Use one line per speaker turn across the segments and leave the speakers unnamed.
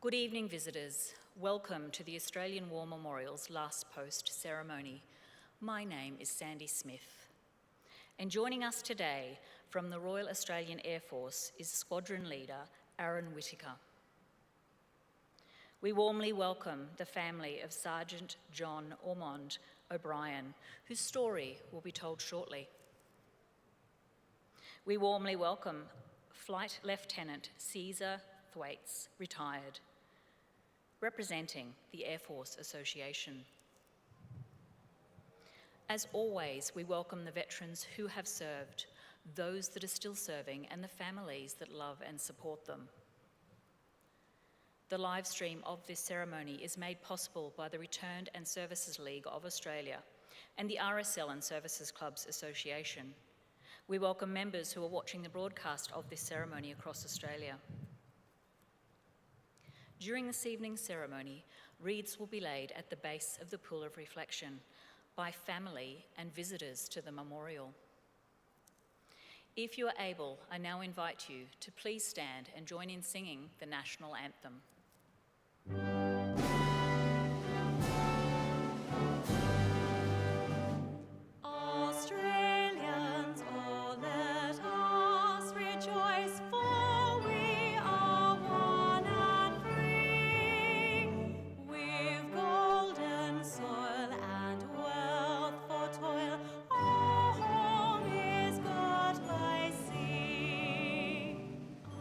Good evening, visitors. Welcome to the Australian War Memorial's Last Post ceremony. My name is Sandy Smith. And joining us today from the Royal Australian Air Force is Squadron Leader Aaron Whittaker. We warmly welcome the family of Sergeant John Ormond O'Brien, whose story will be told shortly. We warmly welcome Flight Lieutenant Caesar Thwaites, retired, representing the Air Force Association. As always, we welcome the veterans who have served, those that are still serving, and the families that love and support them. The live stream of this ceremony is made possible by the Returned and Services League of Australia and the RSL and Services Clubs Association. We welcome members who are watching the broadcast of this ceremony across Australia. During this evening's ceremony, wreaths will be laid at the base of the Pool of Reflection by family and visitors to the memorial. If you are able, I now invite you to please stand and join in singing the national anthem.
Australians, oh, let us rejoice, for we are one and free. We've golden soil and wealth for toil. Our home is got by sea.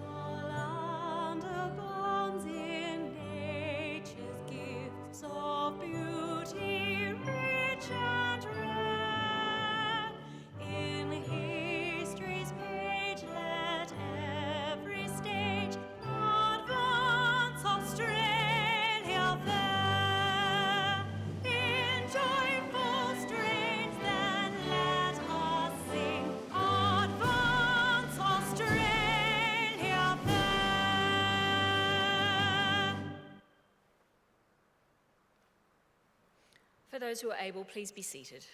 Our land abounds in nature's gifts of beauty, rich and rare. In history's page, let every stage advance Australia fair. In joyful strains, then let us sing, advance Australia fair.
For those who are able, please be seated.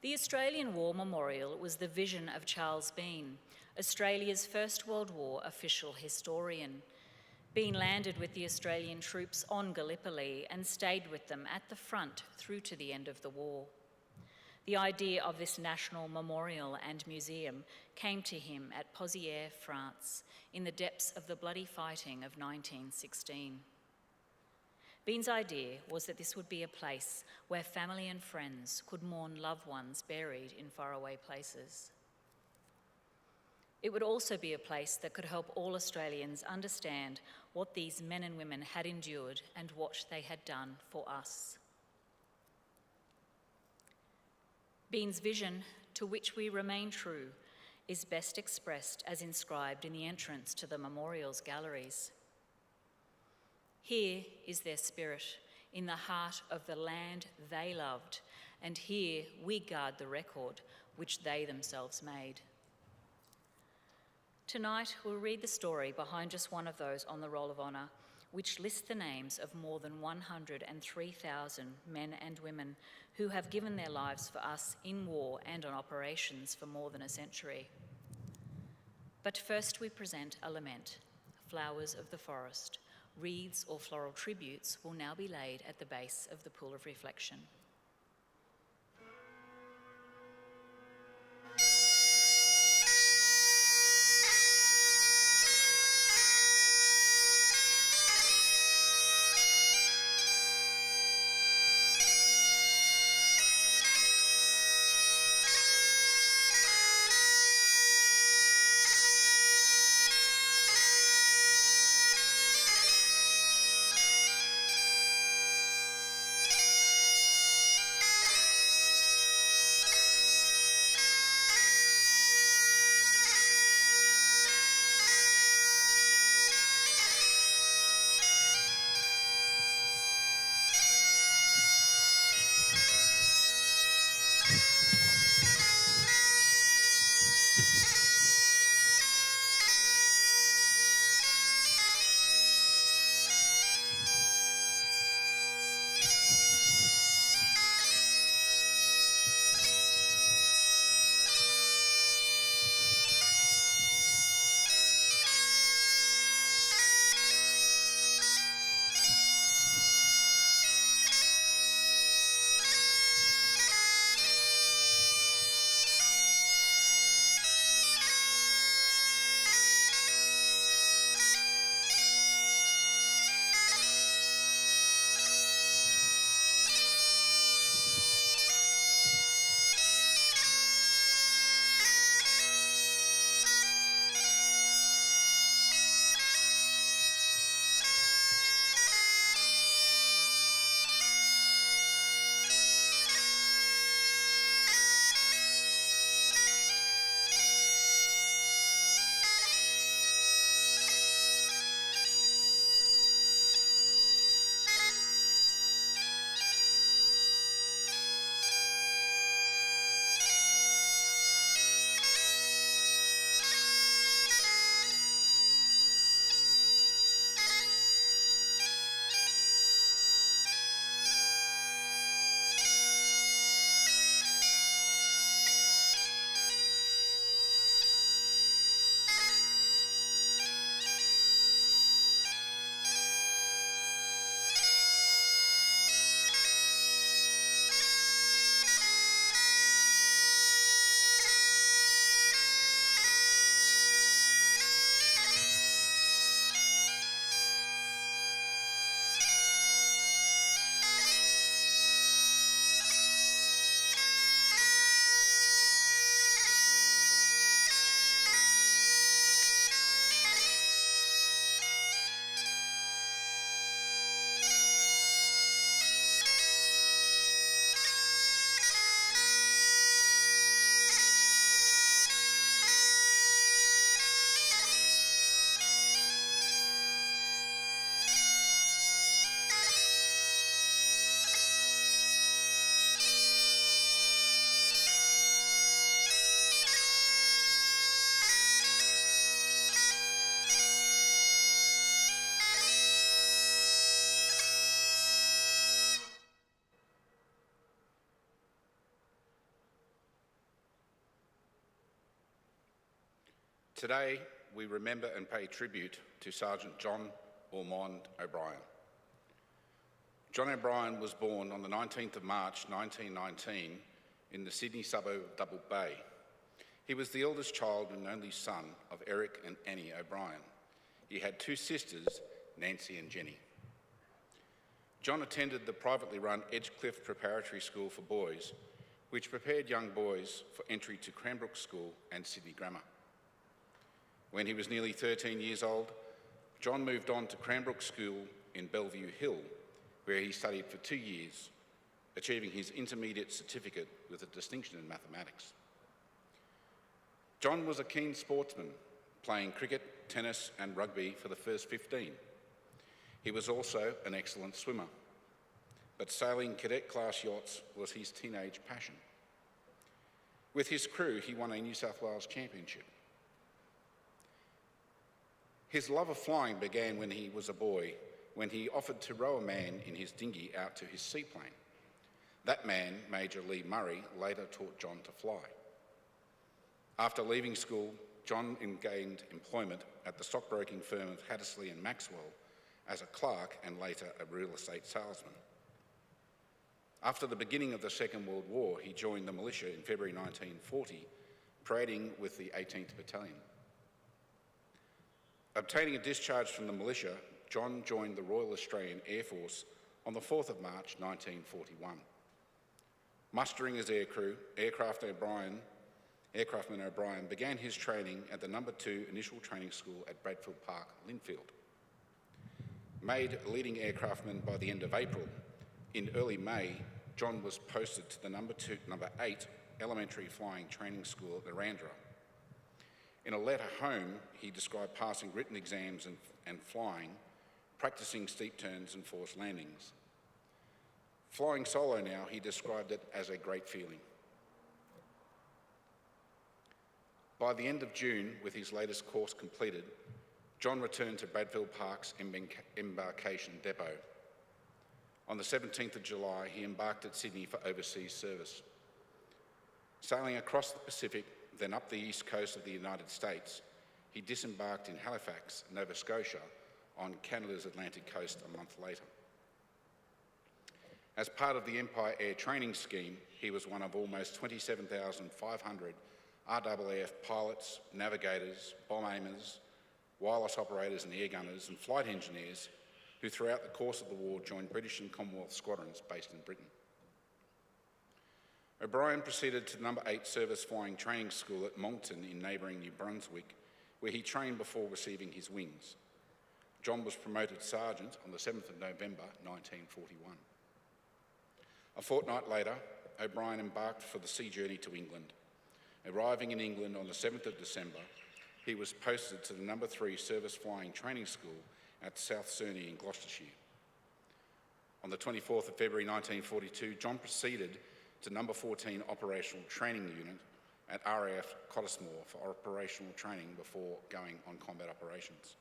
The Australian War Memorial was the vision of Charles Bean, Australia's First World War official historian. Bean landed with the Australian troops on Gallipoli and stayed with them at the front through to the end of the war. The idea of this national memorial and museum came to him at Pozières, France, in the depths of the bloody fighting of 1916. Bean's idea was that this would be a place where family and friends could mourn loved ones buried in faraway places. It would also be a place that could help all Australians understand what these men and women had endured and what they had done for us. Bean's vision, to which we remain true, is best expressed as inscribed in the entrance to the memorial's galleries. Here is their spirit, in the heart of the land they loved, and here we guard the record which they themselves made. Tonight we'll read the story behind just one of those on the Roll of Honour, which lists the names of more than 103,000 men and women who have given their lives for us in war and on operations for more than a century. But first we present a lament, Flowers of the Forest. Wreaths or floral tributes will now be laid at the base of the Pool of Reflection.
Today, we remember and pay tribute to Sergeant John Ormond O'Brien. John O'Brien was born on the 19th of March 1919 in the Sydney suburb of Double Bay. He was the eldest child and only son of Eric and Annie O'Brien. He had two sisters, Nancy and Jenny. John attended the privately run Edgecliff Preparatory School for Boys, which prepared young boys for entry to Cranbrook School and Sydney Grammar. When he was nearly 13 years old, John moved on to Cranbrook School in Bellevue Hill, where he studied for 2 years, achieving his intermediate certificate with a distinction in mathematics. John was a keen sportsman, playing cricket, tennis and rugby for the first 15. He was also an excellent swimmer, but sailing cadet class yachts was his teenage passion. With his crew, he won a New South Wales championship. His love of flying began when he was a boy, when he offered to row a man in his dinghy out to his seaplane. That man, Major Lee Murray, later taught John to fly. After leaving school, John gained employment at the stockbroking firm of Hattersley and Maxwell as a clerk and later a real estate salesman. After the beginning of the Second World War, he joined the militia in February 1940, parading with the 18th Battalion. Obtaining a discharge from the militia, John joined the Royal Australian Air Force on the 4th of March 1941. Mustering as aircrew, Aircraftman O'Brien began his training at the No. 2 Initial Training School at Bradfield Park, Linfield. Made leading aircraftman by the end of April, in early May, John was posted to the No. 8 Elementary Flying Training School at Narrandera. In a letter home, he described passing written exams and flying, practicing steep turns and forced landings. Flying solo now, he described it as a great feeling. By the end of June, with his latest course completed, John returned to Bradfield Park's embarkation depot. On the 17th of July, he embarked at Sydney for overseas service. Sailing across the Pacific, then up the east coast of the United States, he disembarked in Halifax, Nova Scotia, on Canada's Atlantic coast a month later. As part of the Empire Air Training Scheme, he was one of almost 27,500 RAAF pilots, navigators, bomb aimers, wireless operators and air gunners and flight engineers who throughout the course of the war joined British and Commonwealth squadrons based in Britain. O'Brien proceeded to the No. 8 Service Flying Training School at Moncton in neighbouring New Brunswick, where he trained before receiving his wings. John was promoted sergeant on the 7th of November 1941. A fortnight later, O'Brien embarked for the sea journey to England. Arriving in England on the 7th of December, he was posted to the No. 3 Service Flying Training School at South Cerney in Gloucestershire. On the 24th of February 1942, John proceeded to No. 14 Operational Training Unit at RAF Cottesmore for operational training before going on combat operations.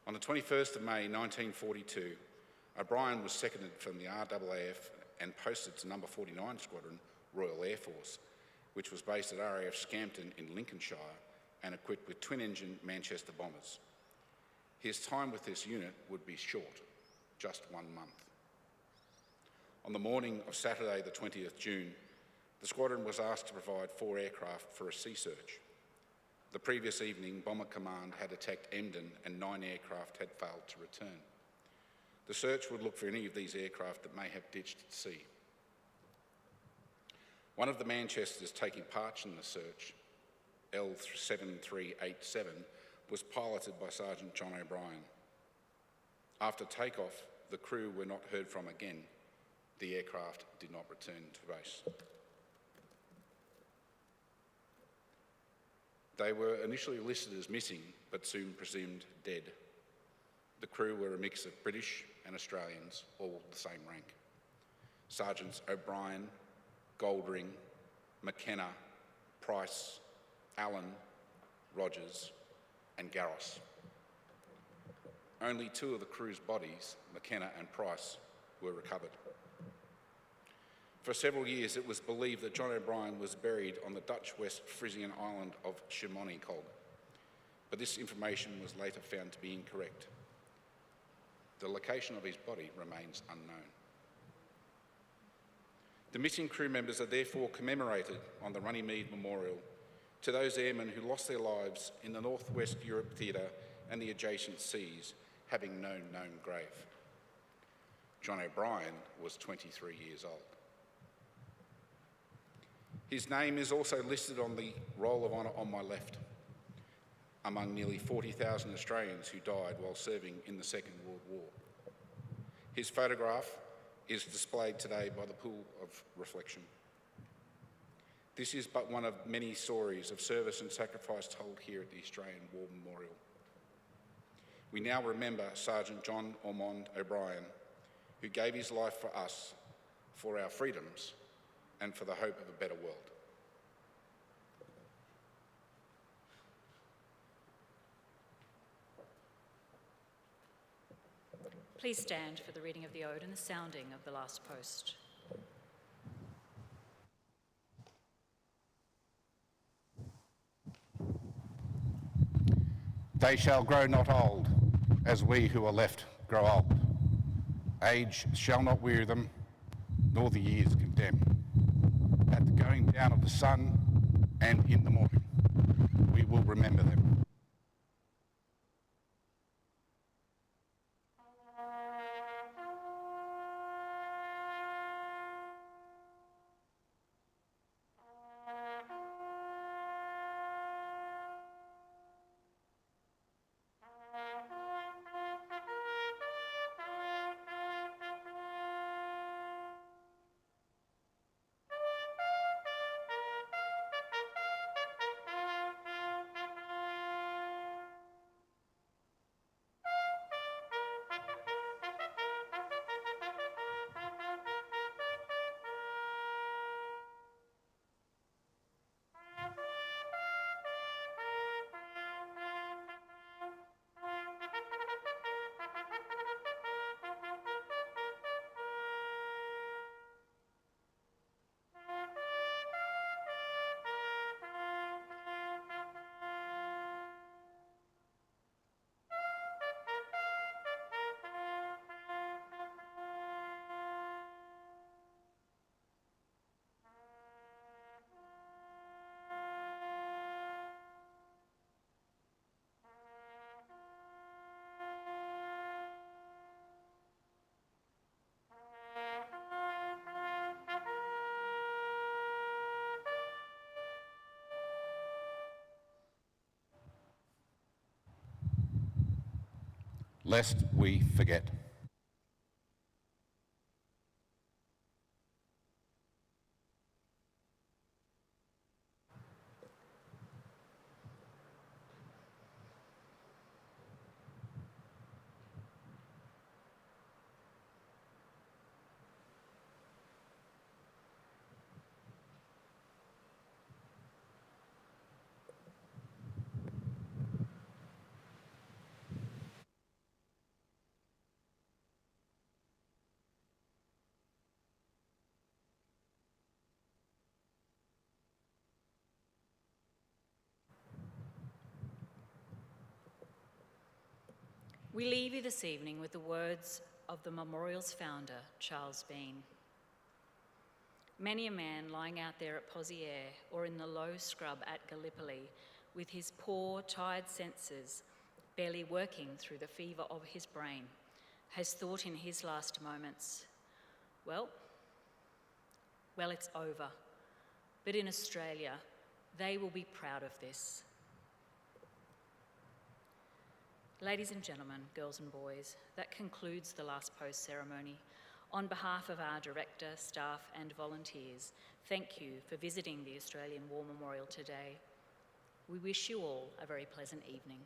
On the 21st of May 1942, O'Brien was seconded from the RAAF and posted to No. 49 Squadron, Royal Air Force, which was based at RAF Scampton in Lincolnshire and equipped with twin-engine Manchester bombers. His time with this unit would be short, just 1 month. On the morning of Saturday, the 20th June, the squadron was asked to provide 4 aircraft for a sea search. The previous evening, Bomber Command had attacked Emden and 9 aircraft had failed to return. The search would look for any of these aircraft that may have ditched at sea. One of the Manchesters taking part in the search, L7387, was piloted by Sergeant John O'Brien. After takeoff, the crew were not heard from again. The aircraft did not return to base. They were initially listed as missing, but soon presumed dead. The crew were a mix of British and Australians, all the same rank. Sergeants O'Brien, Goldring, McKenna, Price, Allen, Rogers, and Garros. Only 2 of the crew's bodies, McKenna and Price, were recovered. For several years, it was believed that John O'Brien was buried on the Dutch West Frisian island of Schiermonnikoog, but this information was later found to be incorrect. The location of his body remains unknown. The missing crew members are therefore commemorated on the Runnymede Memorial to those airmen who lost their lives in the North West Europe Theatre and the adjacent seas, having no known grave. John O'Brien was 23 years old. His name is also listed on the Roll of Honour on my left, among nearly 40,000 Australians who died while serving in the Second World War. His photograph is displayed today by the Pool of Reflection. This is but one of many stories of service and sacrifice told here at the Australian War Memorial. We now remember Sergeant John Ormond O'Brien, who gave his life for us, for our freedoms, and for the hope of a better world.
Please stand for the reading of the ode and the sounding of the last post.
They shall grow not old, as we who are left grow old. Age shall not weary them, nor the years condemn. At the going down of the sun and in the morning, we will remember them. Lest we forget.
We leave you this evening with the words of the memorial's founder, Charles Bean. Many a man lying out there at Poziere or in the low scrub at Gallipoli with his poor, tired senses barely working through the fever of his brain has thought in his last moments, well, it's over. But in Australia, they will be proud of this. Ladies and gentlemen, girls and boys, that concludes the last post ceremony. On behalf of our director, staff and volunteers, thank you for visiting the Australian War Memorial today. We wish you all a very pleasant evening.